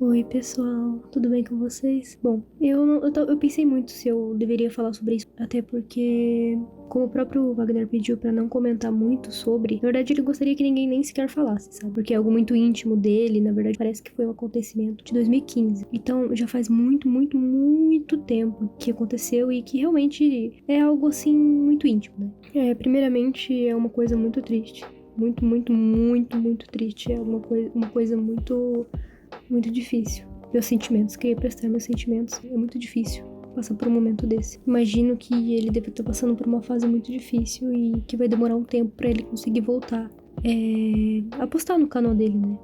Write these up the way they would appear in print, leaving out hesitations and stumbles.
Oi, pessoal, tudo bem com vocês? Bom, eu pensei muito se eu deveria falar sobre isso, até porque, como o próprio Wagner pediu pra não comentar muito sobre, na verdade ele gostaria que ninguém nem sequer falasse, sabe? Porque é algo muito íntimo dele, na verdade parece que foi um acontecimento de 2015. Então já faz muito, muito, muito tempo que aconteceu e que realmente é algo assim muito íntimo, né? Primeiramente é uma coisa muito triste. Muito, muito, muito, muito triste. É uma coisa muito difícil. Meus sentimentos, queria prestar meus sentimentos. É muito difícil passar por um momento desse. Imagino que ele deve estar passando por uma fase muito difícil e que vai demorar um tempo pra ele conseguir voltar. Apostar no canal dele, né?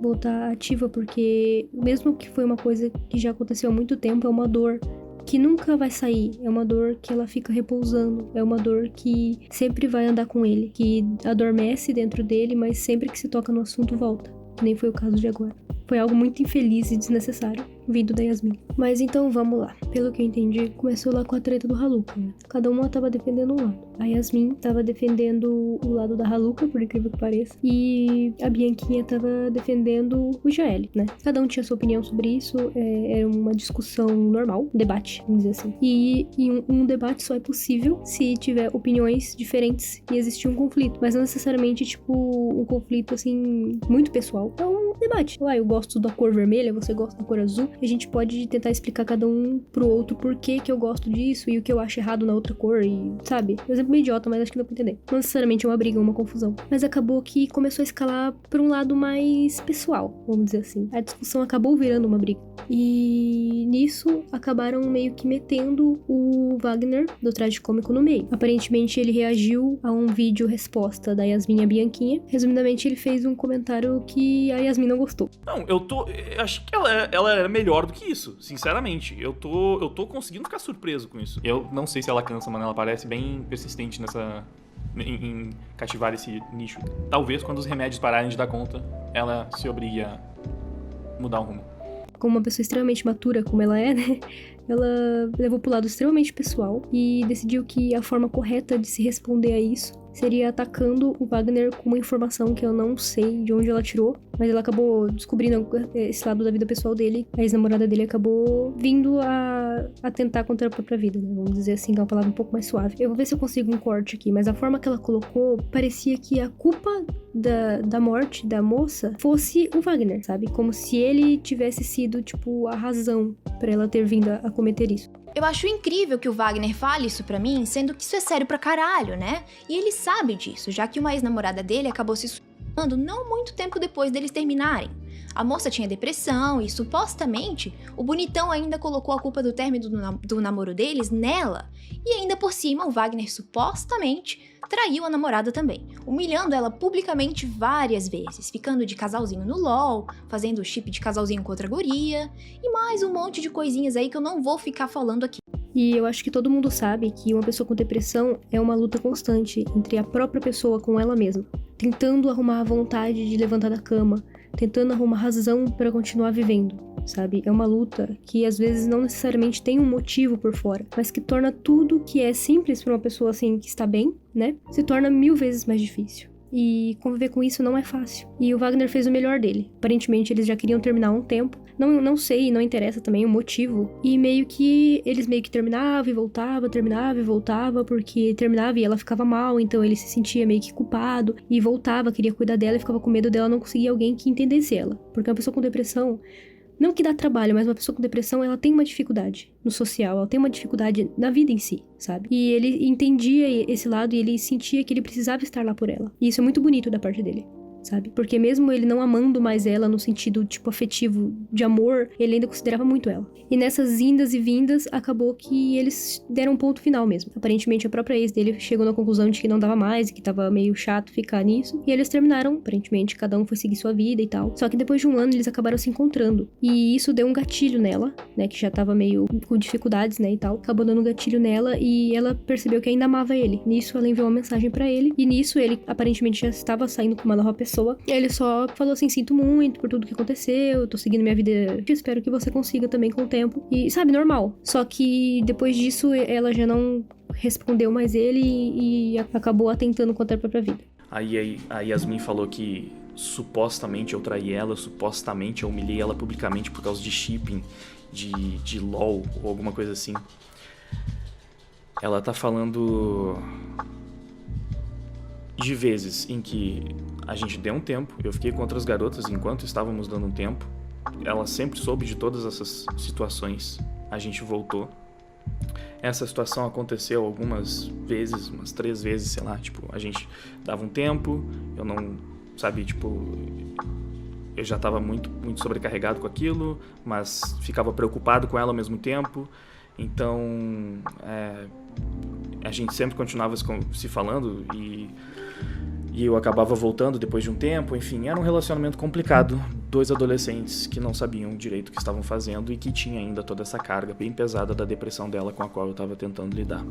Voltar ativa, porque mesmo que foi uma coisa que já aconteceu há muito tempo, é uma dor que nunca vai sair. É uma dor que ela fica repousando. É uma dor que sempre vai andar com ele, que adormece dentro dele, mas sempre que se toca no assunto volta. Nem foi o caso de agora. Foi algo muito infeliz e desnecessário, vindo da Yasmin. Mas então vamos lá. Pelo que eu entendi, começou lá com a treta do Haluka, né? Cada uma tava defendendo um lado. A Yasmin tava defendendo o lado da Haluka, por incrível que pareça. E a Bianquinha tava defendendo o Jael, né? Cada um tinha sua opinião sobre isso. Era uma discussão normal, um debate, vamos dizer assim. E um debate só é possível se tiver opiniões diferentes e existir um conflito. Mas não necessariamente, tipo, um conflito, assim, muito pessoal. É um debate. Eu gosto da cor vermelha, você gosta da cor azul. E a gente pode tentar explicar cada um pro outro por que eu gosto disso e o que eu acho errado na outra cor. E, sabe? Um exemplo meio idiota, mas acho que dá pra entender. Não necessariamente é uma briga, uma confusão. Mas acabou que começou a escalar pra um lado mais pessoal, vamos dizer assim. A discussão acabou virando uma briga. E nisso acabaram meio que metendo o Wagner do traje cômico no meio. Aparentemente ele reagiu a um vídeo resposta da Yasmin e a Bianquinha. Resumidamente, ele fez um comentário que a Yasmin não gostou. Não, eu acho que ela era melhor do que isso, sinceramente. Eu tô conseguindo ficar surpreso com isso. Eu não sei se ela cansa, mano. Ela parece bem persistente em cativar esse nicho. Talvez quando os remédios pararem de dar conta, ela se obrigue a mudar o rumo. Como uma pessoa extremamente matura como ela é, né? Ela levou pro lado extremamente pessoal e decidiu que a forma correta de se responder a isso seria atacando o Wagner com uma informação que eu não sei de onde ela tirou, mas ela acabou descobrindo esse lado da vida pessoal dele. A ex-namorada dele acabou vindo a atentar contra a própria vida, né? Vamos dizer assim, que é uma palavra um pouco mais suave. Eu vou ver se eu consigo um corte aqui, mas a forma que ela colocou parecia que a culpa da morte da moça fosse o Wagner, sabe? Como se ele tivesse sido, tipo, a razão pra ela ter vindo a cometer isso. Eu acho incrível que o Wagner fale isso pra mim, sendo que isso é sério pra caralho, né? E ele sabe disso, já que uma ex-namorada dele acabou se suicidando não muito tempo depois deles terminarem. A moça tinha depressão e, supostamente, o bonitão ainda colocou a culpa do término do namoro deles nela. E ainda por cima, o Wagner supostamente traiu a namorada também, humilhando ela publicamente várias vezes, ficando de casalzinho no LOL, fazendo chip de casalzinho com outra guria, e mais um monte de coisinhas aí que eu não vou ficar falando aqui. E eu acho que todo mundo sabe que uma pessoa com depressão é uma luta constante entre a própria pessoa com ela mesma, tentando arrumar a vontade de levantar da cama, tentando arrumar razão para continuar vivendo, sabe? É uma luta que às vezes não necessariamente tem um motivo por fora, mas que torna tudo que é simples para uma pessoa assim que está bem, né? Se torna 1000 vezes mais difícil. E conviver com isso não é fácil. E o Wagner fez o melhor dele. Aparentemente eles já queriam terminar há um tempo. Não sei, não interessa também o motivo. E eles meio que terminavam e voltava, porque terminava e ela ficava mal, então ele se sentia meio que culpado e voltava, queria cuidar dela e ficava com medo dela não conseguir alguém que entendesse ela. Porque uma pessoa com depressão, não que dá trabalho, mas uma pessoa com depressão, ela tem uma dificuldade no social, ela tem uma dificuldade na vida em si, sabe? E ele entendia esse lado e ele sentia que ele precisava estar lá por ela. E isso é muito bonito da parte dele, sabe? Porque mesmo ele não amando mais ela no sentido, tipo, afetivo de amor, ele ainda considerava muito ela. E nessas indas e vindas, acabou que eles deram um ponto final mesmo. Aparentemente, a própria ex dele chegou na conclusão de que não dava mais e que tava meio chato ficar nisso. E eles terminaram, aparentemente, cada um foi seguir sua vida e tal. Só que depois de um ano, eles acabaram se encontrando. E isso deu um gatilho nela, né? Que já tava meio com dificuldades, né? E tal. Acabou dando um gatilho nela e ela percebeu que ainda amava ele. Nisso, ela enviou uma mensagem pra ele. E nisso, ele aparentemente já estava saindo com uma nova pessoa. E ele só falou assim: sinto muito por tudo que aconteceu, eu tô seguindo minha vida, espero que você consiga também com o tempo. E, sabe, normal. Só que depois disso, ela já não respondeu mais ele e acabou atentando contra a própria vida. Aí a Yasmin falou que supostamente eu traí ela, supostamente eu humilhei ela publicamente por causa de shipping, de LOL ou alguma coisa assim. Ela tá falando de vezes em que a gente deu um tempo, eu fiquei com outras garotas enquanto estávamos dando um tempo. Ela sempre soube de todas essas situações. A gente voltou. Essa situação aconteceu algumas vezes, umas 3 vezes, sei lá, tipo, a gente dava um tempo, eu não, sabe, tipo, eu já tava muito sobrecarregado com aquilo, mas ficava preocupado com ela ao mesmo tempo, então, a gente sempre continuava se falando e eu acabava voltando depois de um tempo, enfim, era um relacionamento complicado, 2 adolescentes que não sabiam direito o que estavam fazendo e que tinha ainda toda essa carga bem pesada da depressão dela com a qual eu estava tentando lidar.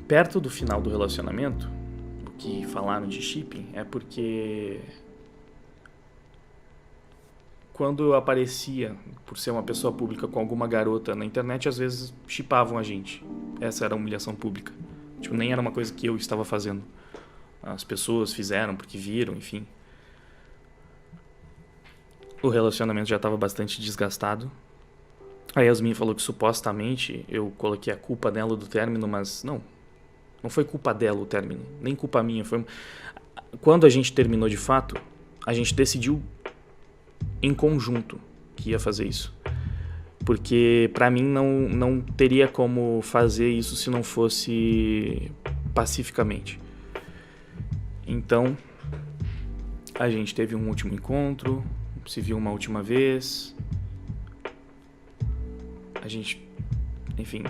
Perto do final do relacionamento, o que falaram de shipping é porque quando eu aparecia, por ser uma pessoa pública com alguma garota na internet, às vezes shippavam a gente. Essa era a humilhação pública. Tipo, nem era uma coisa que eu estava fazendo. As pessoas fizeram porque viram, enfim. O relacionamento já estava bastante desgastado. A Yasmin falou que supostamente eu coloquei a culpa nela do término, mas não foi culpa dela o término, nem culpa minha. Quando a gente terminou de fato, a gente decidiu em conjunto que ia fazer isso. Porque pra mim não teria como fazer isso se não fosse pacificamente. Então, a gente teve um último encontro, se viu uma última vez. A gente, enfim,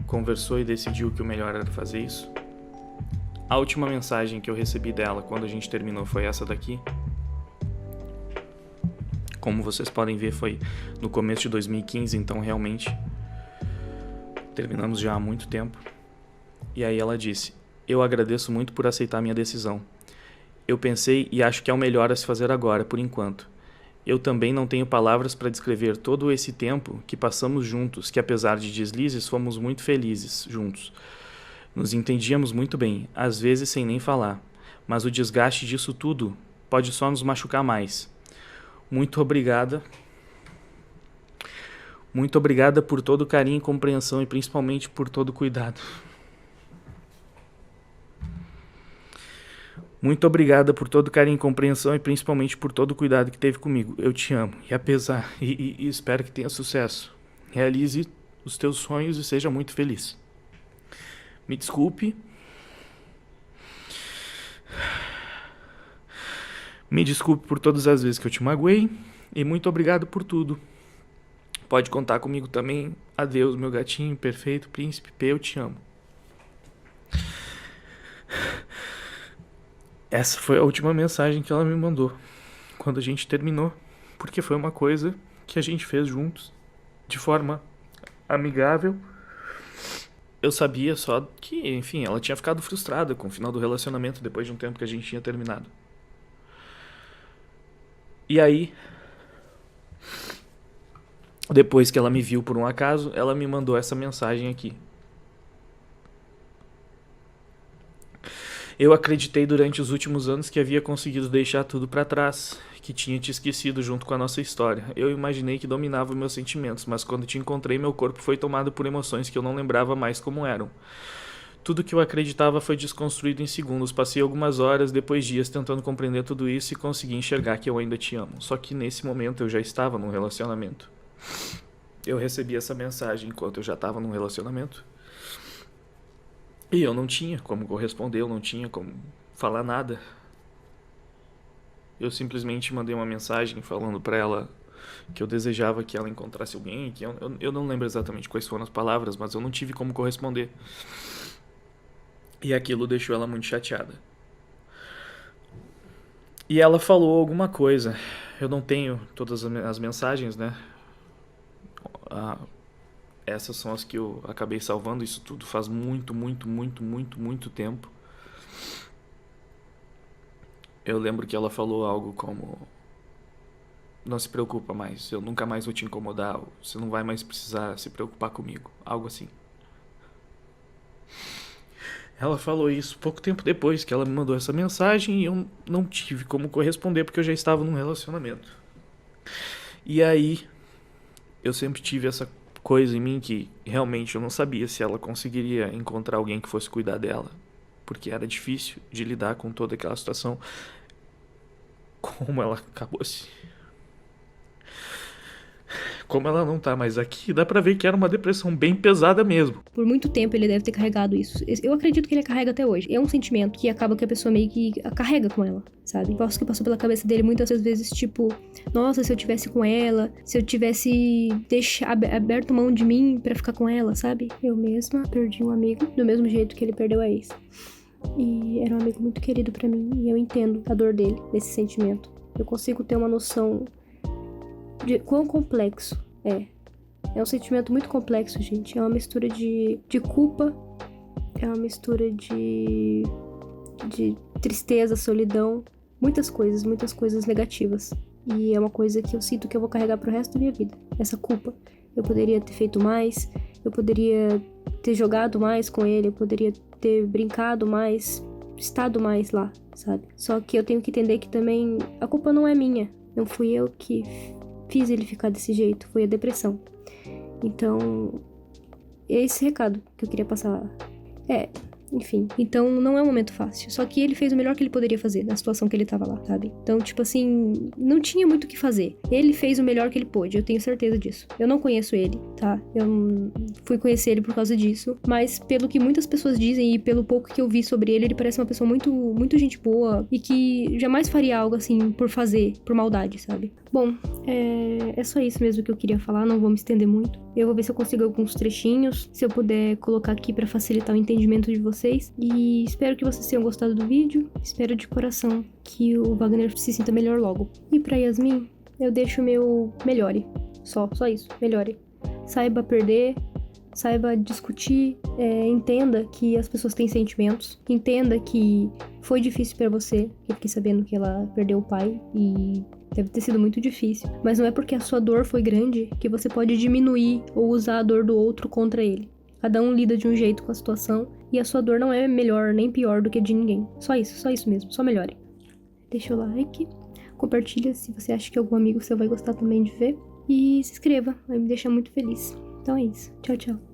conversou e decidiu que o melhor era fazer isso. A última mensagem que eu recebi dela quando a gente terminou foi essa daqui. Como vocês podem ver, foi no começo de 2015, então realmente terminamos já há muito tempo. E aí ela disse: eu agradeço muito por aceitar minha decisão. Eu pensei e acho que é o melhor a se fazer agora, por enquanto. Eu também não tenho palavras para descrever todo esse tempo que passamos juntos, que apesar de deslizes, fomos muito felizes juntos. Nos entendíamos muito bem, às vezes sem nem falar, mas o desgaste disso tudo pode só nos machucar mais. Muito obrigada. Muito obrigada por todo o carinho e compreensão e principalmente por todo o cuidado. Muito obrigada por todo o carinho e compreensão e principalmente por todo o cuidado que teve comigo. Eu te amo e apesar e espero que tenha sucesso. Realize os teus sonhos e seja muito feliz. Me desculpe. Me desculpe por todas as vezes que eu te magoei e muito obrigado por tudo. Pode contar comigo também. Adeus, meu gatinho perfeito, príncipe P, eu te amo. Essa foi a última mensagem que ela me mandou quando a gente terminou, porque foi uma coisa que a gente fez juntos, de forma amigável. Eu sabia só que, enfim, ela tinha ficado frustrada com o final do relacionamento depois de um tempo que a gente tinha terminado. E aí, depois que ela me viu por um acaso, ela me mandou essa mensagem aqui. Eu acreditei durante os últimos anos que havia conseguido deixar tudo pra trás, que tinha te esquecido junto com a nossa história. Eu imaginei que dominava meus sentimentos, mas quando te encontrei, meu corpo foi tomado por emoções que eu não lembrava mais como eram. Tudo que eu acreditava foi desconstruído em segundos. Passei algumas horas, depois dias, tentando compreender tudo isso e consegui enxergar que eu ainda te amo. Só que nesse momento eu já estava num relacionamento. Eu recebi essa mensagem enquanto eu já estava num relacionamento. E eu não tinha como corresponder, eu não tinha como falar nada. Eu simplesmente mandei uma mensagem falando pra ela que eu desejava que ela encontrasse alguém, que eu não lembro exatamente quais foram as palavras, mas eu não tive como corresponder. E aquilo deixou ela muito chateada. E ela falou alguma coisa. Eu não tenho todas as mensagens, né? Essas são as que eu acabei salvando. Isso tudo faz muito tempo. Eu lembro que ela falou algo como: não se preocupa mais, eu nunca mais vou te incomodar, você não vai mais precisar se preocupar comigo, algo assim. Ela falou isso pouco tempo depois que ela me mandou essa mensagem e eu não tive como corresponder porque eu já estava num relacionamento. E aí, eu sempre tive essa coisa em mim que realmente eu não sabia se ela conseguiria encontrar alguém que fosse cuidar dela, porque era difícil de lidar com toda aquela situação. Como ela Como ela não tá mais aqui, dá pra ver que era uma depressão bem pesada mesmo. Por muito tempo ele deve ter carregado isso. Eu acredito que ele carrega até hoje. É um sentimento que acaba que a pessoa meio que carrega com ela, sabe? Posso que passou pela cabeça dele muitas vezes, tipo, nossa, se eu tivesse com ela, se eu tivesse aberto mão de mim pra ficar com ela, sabe? Eu mesma perdi um amigo do mesmo jeito que ele perdeu a ex. E era um amigo muito querido pra mim e eu entendo a dor dele, desse sentimento. Eu consigo ter uma noção de quão complexo é. É um sentimento muito complexo, gente. É uma mistura de culpa, é uma mistura de tristeza, solidão, muitas coisas negativas. E é uma coisa que eu sinto que eu vou carregar pro resto da minha vida. Essa culpa. Eu poderia ter feito mais, eu poderia ter jogado mais com ele, eu poderia ter brincado mais, estado mais lá, sabe? Só que eu tenho que entender que também a culpa não é minha. Não fui eu que fiz ele ficar desse jeito, foi a depressão. Então, é esse recado que eu queria passar. Enfim. Então, não é um momento fácil. Só que ele fez o melhor que ele poderia fazer na situação que ele tava lá, sabe? Então, tipo assim, não tinha muito o que fazer. Ele fez o melhor que ele pôde, eu tenho certeza disso. Eu não conheço ele, tá? Eu não fui conhecer ele por causa disso. Mas, pelo que muitas pessoas dizem e pelo pouco que eu vi sobre ele, ele parece uma pessoa muito, muito gente boa e que jamais faria algo assim por fazer, por maldade, sabe? Bom, é só isso mesmo que eu queria falar, não vou me estender muito. Eu vou ver se eu consigo alguns trechinhos, se eu puder colocar aqui pra facilitar o entendimento de vocês. E espero que vocês tenham gostado do vídeo. Espero de coração que o Wagner se sinta melhor logo. E pra Yasmin, eu deixo o meu melhore. Só isso, melhore. Saiba perder, saiba discutir, entenda que as pessoas têm sentimentos, entenda que foi difícil pra você. Eu fiquei sabendo que ela perdeu o pai e deve ter sido muito difícil, mas não é porque a sua dor foi grande que você pode diminuir ou usar a dor do outro contra ele. Cada um lida de um jeito com a situação e a sua dor não é melhor nem pior do que a de ninguém. Só isso mesmo, só melhore. Deixa o like, compartilha se você acha que algum amigo seu vai gostar também de ver e se inscreva, vai me deixar muito feliz. Então é isso, tchau, tchau.